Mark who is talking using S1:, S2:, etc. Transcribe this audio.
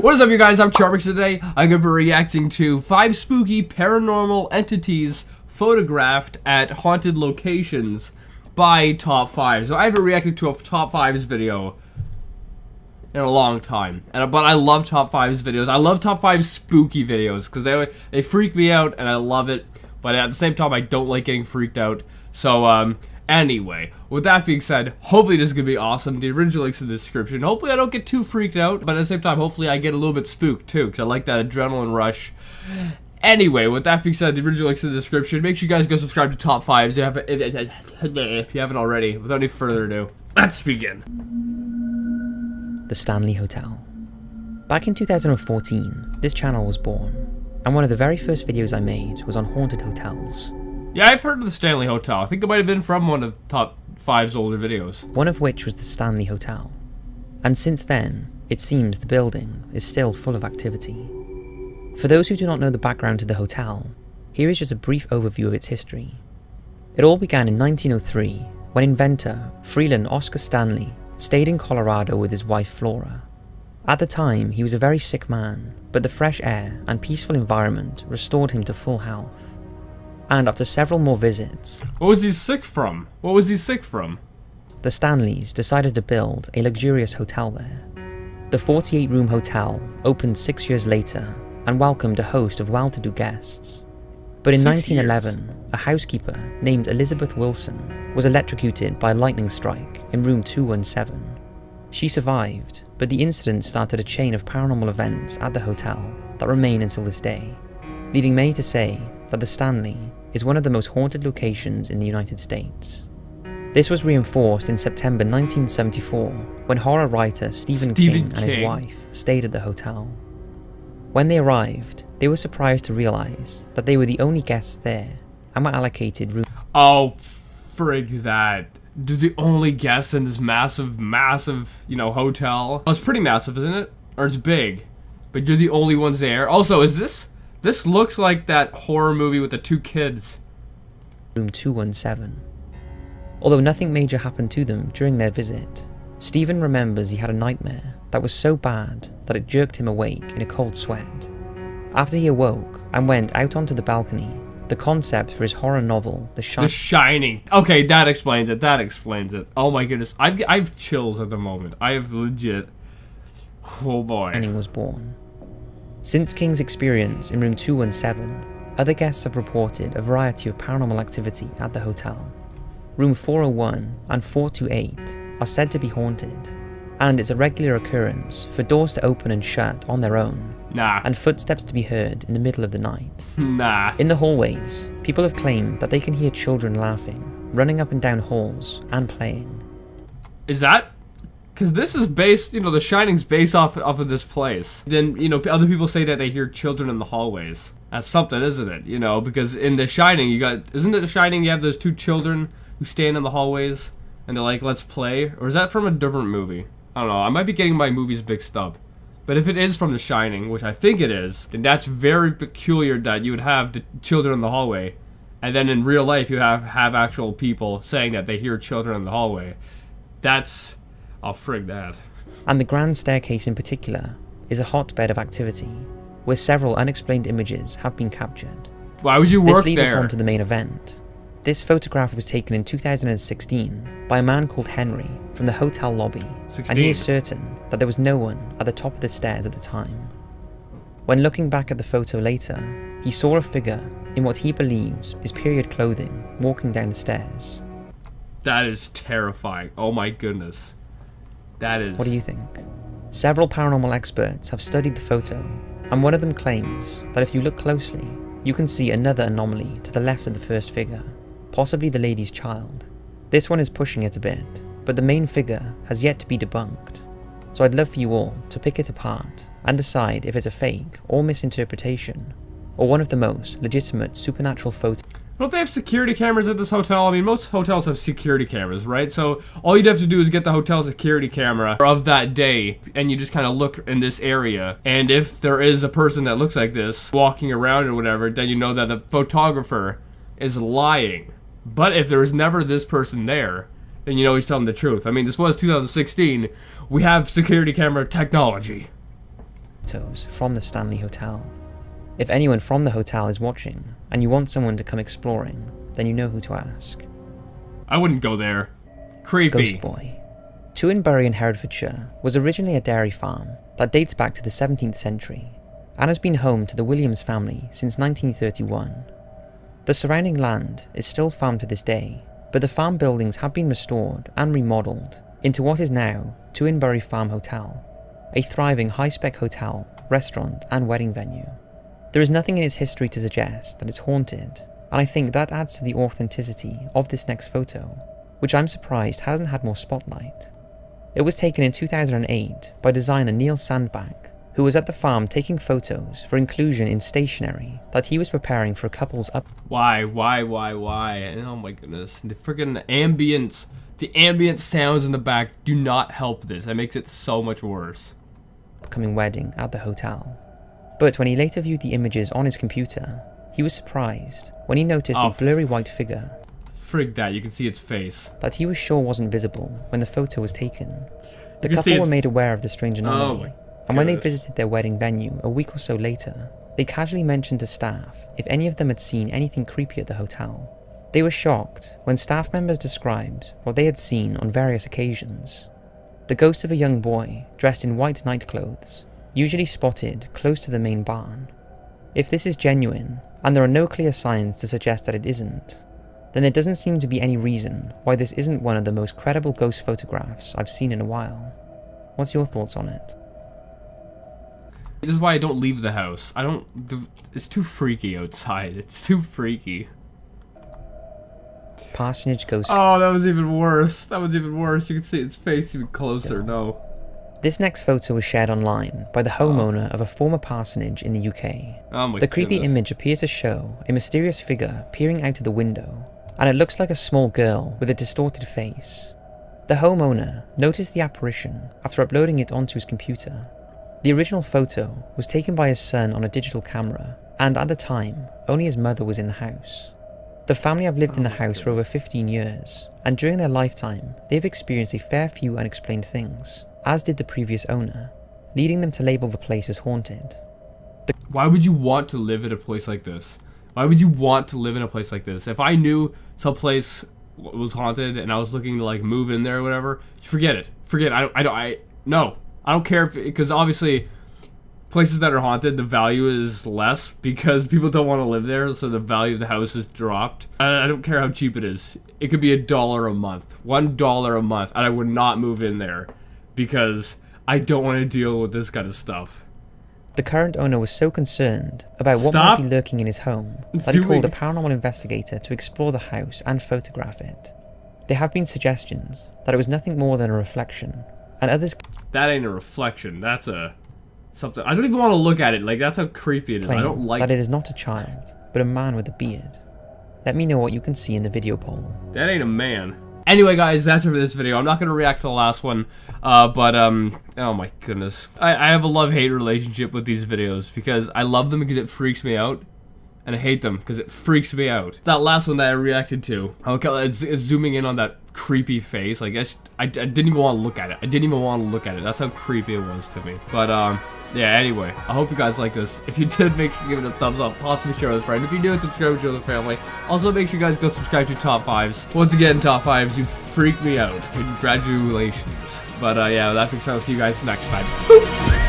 S1: What is up, you guys? I'm Charmx. Today I'm going to be reacting to 5 spooky paranormal entities photographed at haunted locations by Top 5. So I haven't reacted to a Top 5s video in a long time, but I love Top 5s videos. I love Top 5 spooky videos because they freak me out and I love it, but at the same time I don't like getting freaked out. So anyway, with that being said, hopefully this is going to be awesome. The original link's in the description. Hopefully I don't get too freaked out, but at the same time, hopefully I get a little bit spooked too, because I like that adrenaline rush. Anyway, with that being said, the original link's in the description. Make sure you guys go subscribe to Top 5s if you haven't already. Without any further ado, let's begin.
S2: The Stanley Hotel. Back in 2014, this channel was born, and one of the very first videos I made was on haunted hotels.
S1: Yeah, I've heard of the Stanley Hotel. I think it might have been from one of Top 5's older videos.
S2: One of which was the Stanley Hotel. And since then, it seems the building is still full of activity. For those who do not know the background to the hotel, here is just a brief overview of its history. It all began in 1903, when inventor Freeland Oscar Stanley stayed in Colorado with his wife Flora. At the time, he was a very sick man, but the fresh air and peaceful environment restored him to full health. And after several more visits...
S1: What was he sick from? What was he sick from?
S2: The Stanleys decided to build a luxurious hotel there. The 48-room hotel opened 6 years later and welcomed a host of well-to-do guests. But in 1911, a housekeeper named Elizabeth Wilson was electrocuted by a lightning strike in room 217. She survived, but the incident started a chain of paranormal events at the hotel that remain until this day, leading many to say that the Stanley is one of the most haunted locations in the United States. This was reinforced in September 1974 when horror writer Stephen King and his wife stayed at the hotel. When they arrived, they were surprised to realize that they were the only guests there and were allocated rooms.
S1: Oh, frig that. They're the only guests in this massive, hotel. Oh, it's pretty massive, isn't it? Or it's big. But you're the only ones there. Also, is this... This looks like that horror movie with the 2 kids.
S2: Room 217. Although nothing major happened to them during their visit, Stephen remembers he had a nightmare that was so bad that it jerked him awake in a cold sweat. After he awoke and went out onto the balcony, the concept for his horror novel, The
S1: Shining. Okay, that explains it. That explains it. Oh my goodness. I've chills at the moment. I have legit... Oh boy.
S2: Shining was born. Since King's experience in room 217, other guests have reported a variety of paranormal activity at the hotel. Room 401 and 428 are said to be haunted, and it's a regular occurrence for doors to open and shut on their own, and footsteps to be heard in the middle of the night. In the hallways, people have claimed that they can hear children laughing, running up and down halls, and playing.
S1: Is that... Because this is based, The Shining's based off of this place. Then, other people say that they hear children in the hallways. That's something, isn't it? Because in The Shining, isn't it The Shining, you have those 2 children who stand in the hallways, and they're like, let's play? Or is that from a different movie? I don't know, I might be getting my movies mixed up. But if it is from The Shining, which I think it is, then that's very peculiar that you would have the children in the hallway. And then in real life, you have actual people saying that they hear children in the hallway. That's... Oh, frig that.
S2: And the grand staircase in particular is a hotbed of activity, where several unexplained images have been captured.
S1: Why would you work there?
S2: This leads us on to the main event. This photograph was taken in 2016 by a man called Henry from the hotel lobby, and he is certain that there was no one at the top of the stairs at the time. When looking back at the photo later, he saw a figure in what he believes is period clothing walking down the stairs.
S1: That is terrifying. Oh my goodness. That is...
S2: What do you think? Several paranormal experts have studied the photo, and one of them claims that if you look closely, you can see another anomaly to the left of the first figure, possibly the lady's child. This one is pushing it a bit, but the main figure has yet to be debunked. So I'd love for you all to pick it apart and decide if it's a fake or misinterpretation, or one of the most legitimate supernatural photos.
S1: Don't they have security cameras at this hotel? I mean, most hotels have security cameras, right? So all you'd have to do is get the hotel security camera of that day, and you just kind of look in this area. And if there is a person that looks like this walking around or whatever, then you know that the photographer is lying. But if there is never this person there, then you know he's telling the truth. I mean, this was 2016. We have security camera technology.
S2: photos from the Stanley Hotel. If anyone from the hotel is watching, and you want someone to come exploring, then you know who to ask.
S1: I wouldn't go there. Creepy.
S2: Ghost Boy. Tuinbury in Herefordshire was originally a dairy farm that dates back to the 17th century, and has been home to the Williams family since 1931. The surrounding land is still farmed to this day, but the farm buildings have been restored and remodelled into what is now Tuinbury Farm Hotel, a thriving high-spec hotel, restaurant and wedding venue. There is nothing in its history to suggest that it's haunted, and I think that adds to the authenticity of this next photo, which I'm surprised hasn't had more spotlight. It was taken in 2008 by designer Neil Sandbach, who was at the farm taking photos for inclusion in stationery that he was preparing for a couple's
S1: Why? Oh my goodness. The friggin' ambience, the ambient sounds in the back do not help this. That makes it so much worse.
S2: upcoming wedding at the hotel. But when he later viewed the images on his computer, he was surprised when he noticed a blurry white figure.
S1: Frig that, you can see its face.
S2: That he was sure wasn't visible when the photo was taken. The couple were made aware of the strange anomaly. And when they visited their wedding venue a week or so later, they casually mentioned to staff if any of them had seen anything creepy at the hotel. They were shocked when staff members described what they had seen on various occasions. The ghost of a young boy dressed in white nightclothes, usually spotted close to the main barn. If this is genuine, and there are no clear signs to suggest that it isn't, then there doesn't seem to be any reason why this isn't one of the most credible ghost photographs I've seen in a while. What's your thoughts on it?
S1: This is why I don't leave the house. It's too freaky outside. It's too freaky.
S2: Parsonage ghost.
S1: Oh, that was even worse. That was even worse. You can see its face even closer. No.
S2: This next photo was shared online by the homeowner of a former parsonage in the UK.
S1: Oh my
S2: The creepy
S1: goodness.
S2: image appears to show a mysterious figure peering out of the window, and it looks like a small girl with a distorted face. The homeowner noticed the apparition after uploading it onto his computer. The original photo was taken by his son on a digital camera, and at the time, only his mother was in the house. The family have lived in the house for over 15 years, and during their lifetime, they have experienced a fair few unexplained things, as did the previous owner, leading them to label the place as haunted.
S1: Why would you want to live in a place like this? Why would you want to live in a place like this? If I knew some place was haunted and I was looking to like move in there or whatever, forget it. Forget it. No. I don't care if, because obviously places that are haunted, the value is less because people don't want to live there, so the value of the house is dropped. I don't care how cheap it is. It could be $1 a month, $1 a month, and I would not move in there because I don't want to deal with this kind of stuff.
S2: The current owner was so concerned about what might be lurking in his home that he called a paranormal investigator to explore the house and photograph it. There have been suggestions that it was nothing more than a reflection, and others...
S1: That ain't a reflection, that's a... something. I don't even want to look at it, like that's how creepy it is. I don't like
S2: that it is not a child, but a man with a beard. Let me know what you can see in the video poll.
S1: That ain't a man. Anyway guys, that's it for this video. I'm not going to react to the last one, oh my goodness. I have a love-hate relationship with these videos because I love them because it freaks me out, and I hate them because it freaks me out. That last one that I reacted to, okay, it's zooming in on that creepy face, like I didn't even want to look at it. I didn't even want to look at it. That's how creepy it was to me. But yeah, anyway, I hope you guys like this. If you did, make sure to give it a thumbs up, possibly share with a friend. If you do, subscribe to the family. Also, make sure you guys go subscribe to Top 5s. Once again, Top 5s, you freaked me out. Congratulations. But yeah, with that being said, I'll see you guys next time. Boop.